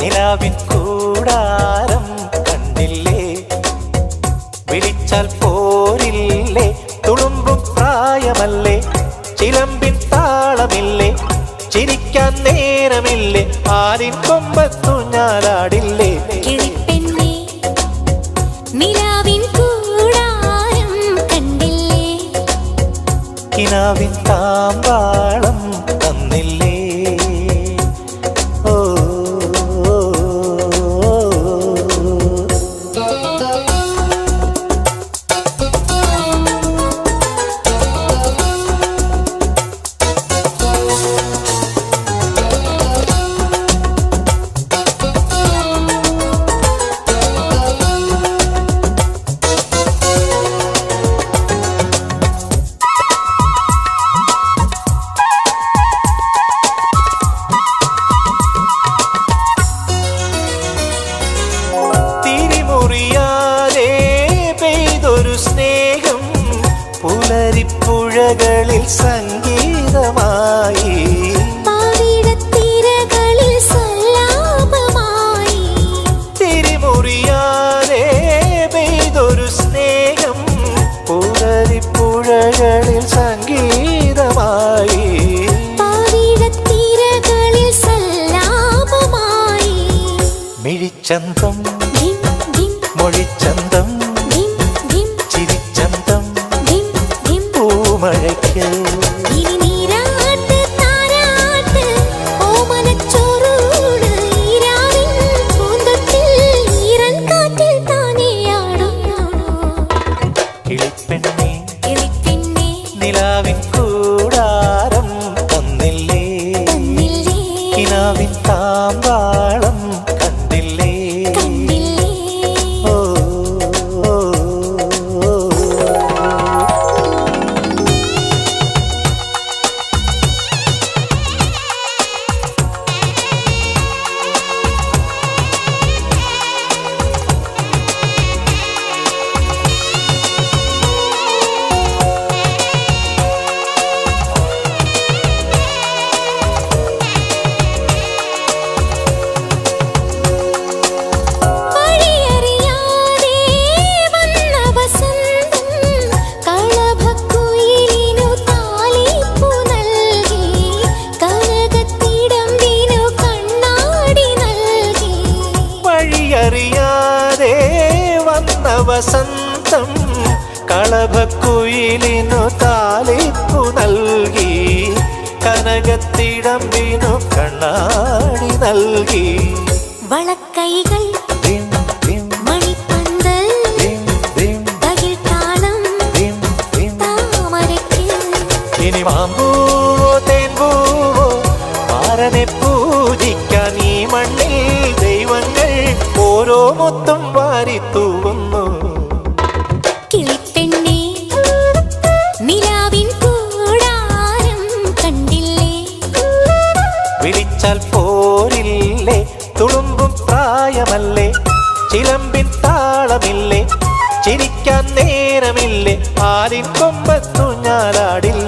നിലാവിൻ കൂടാരം കണ്ടില്ലേ, വിളിച്ചാൽ പോരില്ലേ, തുളുമ്പും പ്രായമല്ലേ, ചിലമ്പിൻ താളമില്ലേ, ചിരിക്കാൻ നേരമില്ലേ, ആലിൻ കൊമ്പത്തു ഞാലാടില്ലേ. കിളിപ്പെണ്ണേ നിലാവിൻ കൂടാരം കണ്ടില്ലേ, കിനാവിൻ താമ്പാളം തന്നില്ലേ. ഓ സ്നേഹം പുലരിപ്പുഴകളിൽ സംഗീതമായി, പാവിടത്തിരകളിൽ സല്ലാപമായി. തിരിമുറിയാതെ പെയ്തൊരു സ്നേഹം പുലരിപ്പുഴകളിൽ സംഗീതമായി, പാവിടത്തിരകളിൽ സല്ലാപമായി. മിഴിച്ചന്തം മൊഴിച്ചന്തം ചിരിച്ചന്തം പൂമഴയ്ക്ക് ഇനി നീരാട്ട് താരാട്ട് ഓമനച്ചോറൂട് ഈരാവിൻ പൂന്തോട്ടിൽ ഈറൻ കാറ്റിൽ താനെയാടും. കിളിപ്പെണ്ണേ കിളിപ്പെണ്ണേ നിലാവിൻ കൂടാരം തന്നില്ലേ, കിനാവിൻ താമ്പാളം കണ്ടില്ലേ. ഓ അറിയാതെ വന്ന വസന്തം കളഭക്കുയിലിനു താലിപ്പു നൽകി, കനകത്തിടമ്പിനു കണ്ണാടി നൽകി. വളക്കൈകൾ മണിപ്പന്തൽ തകിൽത്താളം താമരയ്ക്ക്. ഇനി മാമ്പൂവോ തേൻപൂവോ മാരനെ പൂജിക്കാൻ ഈ മണ്ണിൽ ദൈവങ്ങൾ ഓരോ മുത്തും വാരിത്തൂവുന്നു. കിളിപ്പെണ്ണേ നിലാവിൻ കൂടാരം കണ്ടില്ലേ, വിളിച്ചാൽ പോരില്ലേ, തുളുമ്പും പ്രായമല്ലേ, ചിലമ്പിൻ താളമില്ലേ, ചിരിക്കാൻ നേരമില്ലേ, ആലിൻ കൊമ്പത്തു ഞാലാടില്ലേ.